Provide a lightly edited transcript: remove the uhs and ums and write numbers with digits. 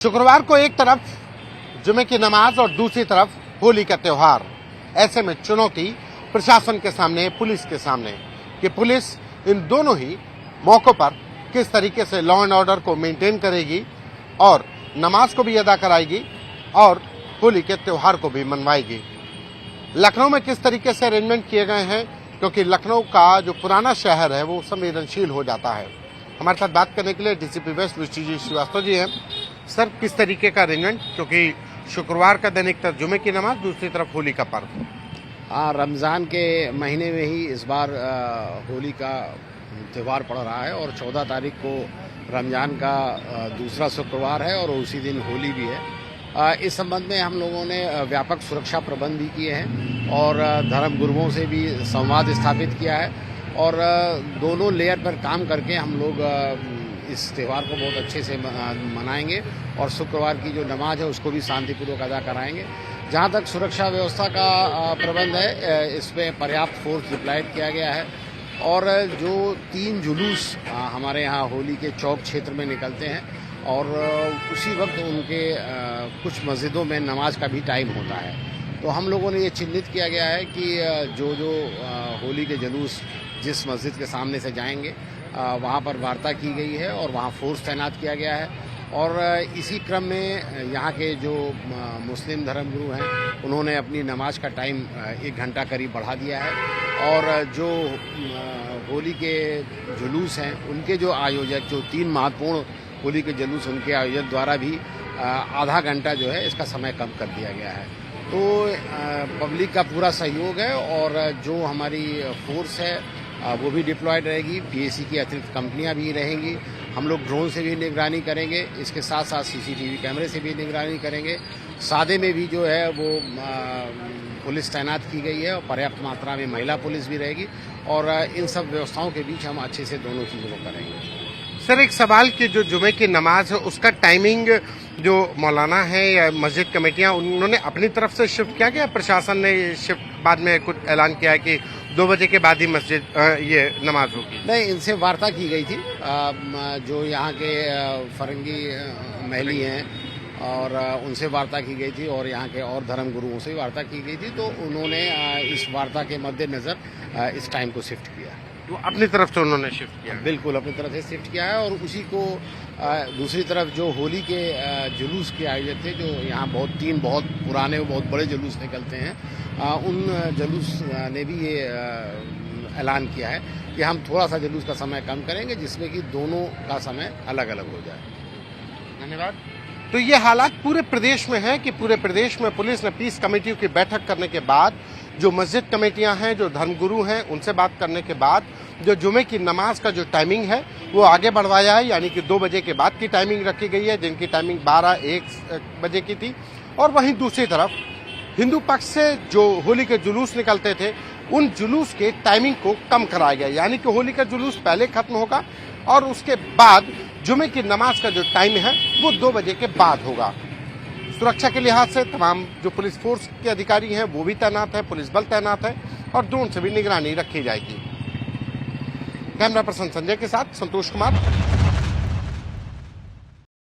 शुक्रवार को एक तरफ जुमे की नमाज और दूसरी तरफ होली का त्योहार। ऐसे में चुनौती प्रशासन के सामने, पुलिस के सामने कि पुलिस इन दोनों ही मौकों पर किस तरीके से लॉ एंड ऑर्डर को मेंटेन करेगी और नमाज को भी अदा कराएगी और होली के त्योहार को भी मनवाएगी। लखनऊ में किस तरीके से अरेंजमेंट किए गए हैं, क्योंकि लखनऊ का जो पुराना शहर है वो संवेदनशील हो जाता है। हमारे साथ बात करने के लिए डीसीपी वेस्ट विष्णु श्रीवास्तव जी हैं। सर, किस तरीके का अरेंजमेंट, क्योंकि शुक्रवार का दिन एक तरफ जुमे की नमाज, दूसरी तरफ होली का पर्व। हाँ, रमज़ान के महीने में ही इस बार होली का त्यौहार पड़ रहा है और 14 तारीख को रमज़ान का दूसरा शुक्रवार है और उसी दिन होली भी है। इस संबंध में हम लोगों ने व्यापक सुरक्षा प्रबंध भी किए हैं और धर्म गुरुओं से भी संवाद स्थापित किया है और दोनों लेयर पर काम करके हम लोग इस त्यौहार को बहुत अच्छे से मनाएंगे और शुक्रवार की जो नमाज है उसको भी शांतिपूर्वक अदा कराएंगे। जहाँ तक सुरक्षा व्यवस्था का प्रबंध है, इस पर पर्याप्त फोर्स डिप्लॉयड किया गया है और जो 3 जुलूस हमारे यहाँ होली के चौक क्षेत्र में निकलते हैं और उसी वक्त उनके कुछ मस्जिदों में नमाज का भी टाइम होता है। तो हम लोगों ने ये चिन्हित किया गया है कि जो होली के जुलूस जिस मस्जिद के सामने से जाएंगे वहाँ पर वार्ता की गई है और वहाँ फोर्स तैनात किया गया है और इसी क्रम में यहाँ के जो मुस्लिम धर्मगुरु हैं उन्होंने अपनी नमाज का टाइम 1 घंटा करीब बढ़ा दिया है और जो होली के जुलूस हैं उनके जो आयोजक, जो 3 महत्वपूर्ण होली के जुलूस उनके आयोजक द्वारा भी आधा घंटा जो है इसका समय कम कर दिया गया है। तो पब्लिक का पूरा सहयोग है और जो हमारी फोर्स है वो भी डिप्लॉयड रहेगी। पीएसी की अतिरिक्त कंपनियां भी रहेंगी। हम लोग ड्रोन से भी निगरानी करेंगे, इसके साथ साथ सीसीटीवी कैमरे से भी निगरानी करेंगे। सादे में भी जो है वो पुलिस तैनात की गई है और पर्याप्त मात्रा में महिला पुलिस भी रहेगी और इन सब व्यवस्थाओं के बीच हम अच्छे से दोनों चीज़ों को करेंगे। सर, एक सवाल कि जो जुमे की नमाज है उसका टाइमिंग जो मौलाना है या मस्जिद कमेटियां उन्होंने अपनी तरफ से शिफ्ट किया गया? प्रशासन ने शिफ्ट बाद में कुछ ऐलान किया है कि 2 बजे के बाद ही मस्जिद ये नमाज होगी? नहीं, इनसे वार्ता की गई थी। जो यहाँ के फरंगी महली हैं और उनसे वार्ता की गई थी और यहाँ के और धर्म गुरुओं से वार्ता की गई थी, तो उन्होंने इस वार्ता के मद्देनजर इस टाइम को शिफ्ट किया। तो अपनी तरफ से उन्होंने शिफ्ट किया? बिल्कुल अपनी तरफ से शिफ्ट किया है और उसी को दूसरी तरफ जो होली के जुलूस के आयोजक थे, जो यहाँ तीन बहुत पुराने और बहुत बड़े जुलूस निकलते हैं, उन जुलूस ने भी ये ऐलान किया है कि हम थोड़ा सा जुलूस का समय कम करेंगे जिसमें कि दोनों का समय अलग अलग हो जाए। धन्यवाद। तो ये हालात पूरे प्रदेश में है कि पूरे प्रदेश में पुलिस ने पीस कमेटियों की बैठक करने के बाद, जो मस्जिद कमेटियां हैं, जो धर्मगुरु हैं, उनसे बात करने के बाद जो जुमे की नमाज का जो टाइमिंग है वो आगे बढ़वाया है, यानी कि 2 बजे के बाद की टाइमिंग रखी गई है, जिनकी टाइमिंग 12-1 बजे की थी। और वहीं दूसरी तरफ हिंदू पक्ष से जो होली के जुलूस निकलते थे उन जुलूस के टाइमिंग को कम कराया गया, यानी कि होली का जुलूस पहले खत्म होगा और उसके बाद जुमे की नमाज का जो टाइम है वो 2 बजे के बाद होगा। सुरक्षा के लिहाज से तमाम जो पुलिस फोर्स के अधिकारी हैं वो भी तैनात है, पुलिस बल तैनात है और ड्रोन से भी निगरानी रखी जाएगी। कैमरा पर्सन संजय के साथ संतोष कुमार।